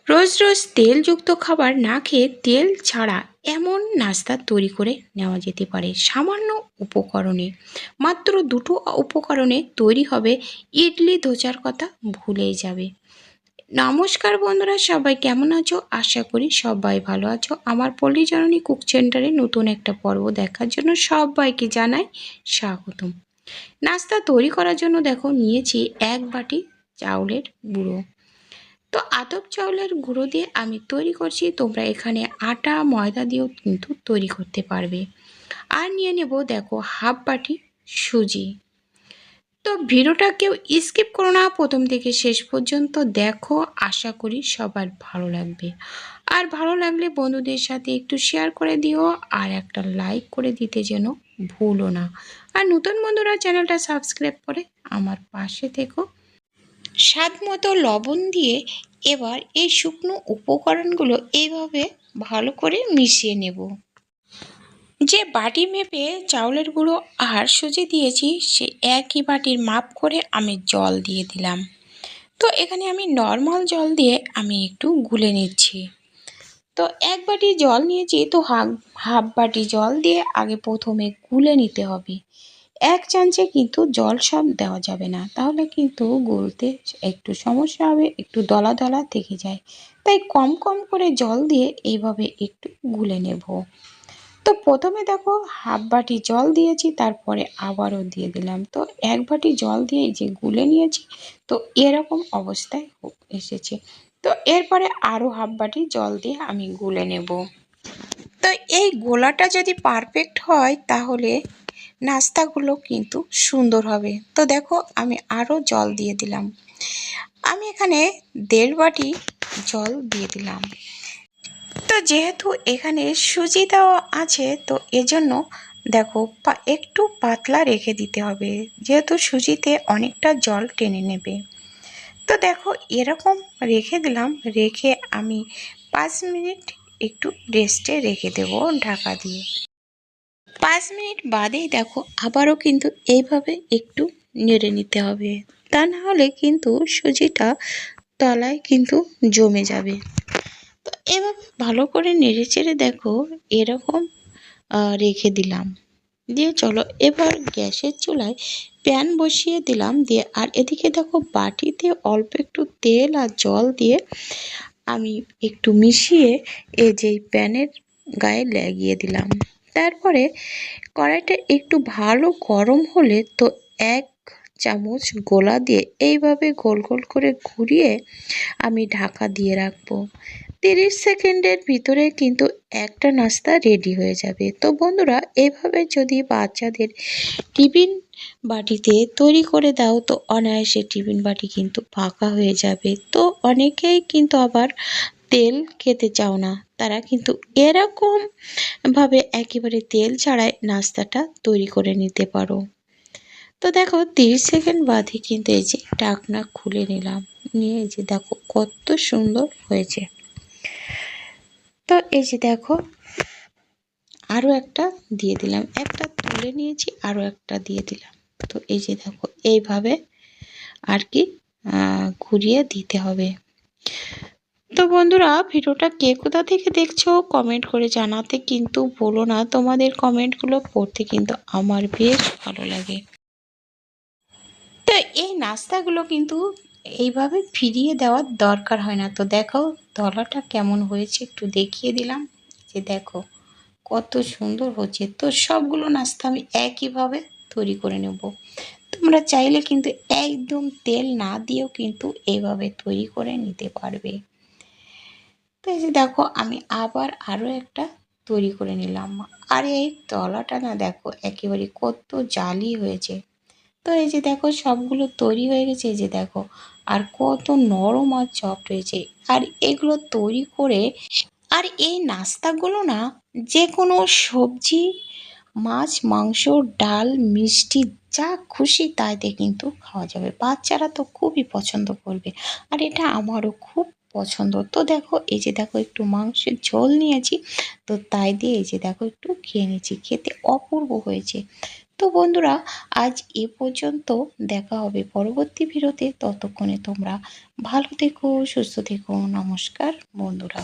রোজ রোজ তেলযুক্ত খাবার না খেয়ে তেল ছাড়া এমন নাস্তা তৈরি করে নেওয়া যেতে পারে সামান্য উপকরণে। মাত্র দুটো উপকরণে তৈরি হবে ইডলি ধোসার কথা ভুলেই যাবে। নমস্কার বন্ধুরা, সবাই কেমন আছো? আশা করি সবাই ভালো আছো। আমার পল্লীজননী কুক সেন্টারে নতুন একটা পর্ব দেখার জন্য সবাইকে জানাই স্বাগতম। নাস্তা তৈরি করার জন্য দেখো নিয়েছি 1 বাটি চাউলের গুঁড়ো। তো আতপ চাউলের গুঁড়ো দিয়ে আমি তৈরি করছি, তোমরা এখানে আটা ময়দা দিয়েও কিন্তু তৈরি করতে পারবে। আর নিয়ে নেব দেখো হাফ বাটি সুজি। তো ভিডিওটা কেউ স্কিপ করো না, প্রথম থেকে শেষ পর্যন্ত দেখো, আশা করি সবার ভালো লাগবে। আর ভালো লাগলে বন্ধুদের সাথে একটু শেয়ার করে দিও, আর একটা লাইক করে দিতে যেন ভুলো না। আর নতুন বন্ধুরা চ্যানেলটা সাবস্ক্রাইব করে আমার পাশে থেকো। স্বাদ মতো লবণ দিয়ে এবার এই শুকনো উপকরণগুলো এইভাবে ভালো করে মিশিয়ে নেব। যে বাটি মেপে চাউলের গুঁড়ো আর সুজি দিয়েছি সে একই বাটির মাপ করে আমি জল দিয়ে দিলাম। তো এখানে আমি নর্মাল জল দিয়ে আমি একটু গুলে নিচ্ছি। তো 1 বাটি জল নিয়েছি, তো হাফ বাটি জল দিয়ে আগে প্রথমে গুলে নিতে হবে। 1 চামচে কিন্তু জল সব দেওয়া যাবে না, তাহলে কিন্তু গুলতে একটু সমস্যা হবে, একটু দলা দলা থেকে যায়। তাই কম কম করে জল দিয়ে এইভাবে একটু গুলে নেব। তো প্রথমে দেখো হাফ বাটি জল দিয়েছি, তারপরে আবারও দিয়ে দিলাম। তো 1 বাটি জল দিয়ে এই যে গুলে নিয়েছি, তো এরকম অবস্থায় এসেছে। তো এরপরে আরও হাফ বাটি জল দিয়ে আমি গুলে নেব। তো এই গোলাটা যদি পারফেক্ট হয় তাহলে নাস্তাগুলো কিন্তু সুন্দর হবে। তো দেখো আমি আরও জল দিয়ে দিলাম। আমি এখানে 1.5 বাটি জল দিয়ে দিলাম। তো যেহেতু এখানে সুজি দেওয়া আছে, তো এজন্য দেখো একটু পাতলা রেখে দিতে হবে, যেহেতু সুজিতে অনেকটা জল টেনে নেবে। তো দেখো এরকম রেখে দিলাম। রেখে আমি 5 মিনিট একটু রেস্টে রেখে দেব ঢাকা দিয়ে। 5 মিনিট বাদেই দেখো আবারও কিন্তু এইভাবে একটু নেড়ে নিতে হবে, তা না হলে কিন্তু সুজিটা তলায় কিন্তু জমে যাবে। তো এভাবে ভালো করে নেড়ে চেড়ে দেখো এরকম রেখে দিলাম। দিয়ে চলো এবার গ্যাসের চুলায় প্যান বসিয়ে দিলাম। দিয়ে আর এদিকে দেখো বাটিতে অল্প একটু তেল আর জল দিয়ে আমি একটু মিশিয়ে এই যে প্যানের গায়ে লাগিয়ে দিলাম। তারপরে কড়াইটা একটু ভালো গরম হলে তো 1 চামচ গোলা দিয়ে এইভাবে গোল গোল করে ঘুরিয়ে আমি ঢাকা দিয়ে রাখবো। 30 সেকেন্ডের ভিতরে কিন্তু একটা নাস্তা রেডি হয়ে যাবে। তো বন্ধুরা এভাবে যদি বাচ্চাদের টিফিন বাটিতে তৈরি করে দাও, তো অনায়াসে টিফিন বাটি কিন্তু ফাঁকা হয়ে যাবে। তো অনেকেই কিন্তু আবার তেল খেতে চাও না, তারা কিন্তু এরকম ভাবে একেবারে তেল ছাড়াই নাস্তাটা তৈরি করে নিতে পারো। তো দেখো 30 সেকেন্ড বাদে কিন্তু এই যে ঢাকনা খুলে নিলাম। নিয়ে এই যে দেখো কত সুন্দর হয়েছে। তো এই যে দেখো আরও একটা দিয়ে দিলাম, একটা তুলে নিয়েছি, আরও একটা দিয়ে দিলাম। তো এই যে দেখো এইভাবে আর কি ঘুরিয়ে দিতে হবে। তো বন্ধুরা ভিডিওটা কে কোথা থেকে দেখছো কমেন্ট করে জানাতে কিন্তু ভুলো না, তোমাদের কমেন্টগুলো পড়তে কিন্তু আমার বেশ ভালো লাগে। তো এই নাস্তাগুলো কিন্তু এইভাবে ফিরিয়ে দেওয়ার দরকার হয় না। তো দেখো তলাটা কেমন হয়েছে একটু দেখিয়ে দিলাম, যে দেখো কত সুন্দর হচ্ছে। তো সবগুলো নাস্তা আমি একইভাবে তৈরি করে নেব। তোমরা চাইলে কিন্তু একদম তেল না দিয়েও কিন্তু এইভাবে তৈরি করে নিতে পারবে। তো এই যে দেখো আমি আবার আরও একটা তৈরি করে নিলাম। আর এই তলাটা না দেখো একেবারে কত জালি হয়েছে। তো এই যে দেখো সবগুলো তৈরি হয়ে গেছে, এই যে দেখো আর কত নরম আর সফট হয়েছে। আর এগুলো তৈরি করে আর এই নাস্তাগুলো না যে কোনো সবজি, মাছ, মাংস, ডাল, মিষ্টি যা খুশি তাইতে কিন্তু খাওয়া যাবে। বাচ্চারা তো খুবই পছন্দ করবে, আর এটা আমারও খুব পছন্দ। তো দেখো এই যে দেখো একটু মাংসের ঝোল নিয়েছি, তো তাই দিয়ে এই যে দেখো একটু খেয়ে নিয়েছি, খেতে অপূর্ব হয়েছে। তো বন্ধুরা, আজ এ পর্যন্ত। দেখা হবে পরবর্তী ভিডিওতে। ততক্ষণে তোমরা ভালো থেকো, সুস্থ থেকো। নমস্কার বন্ধুরা।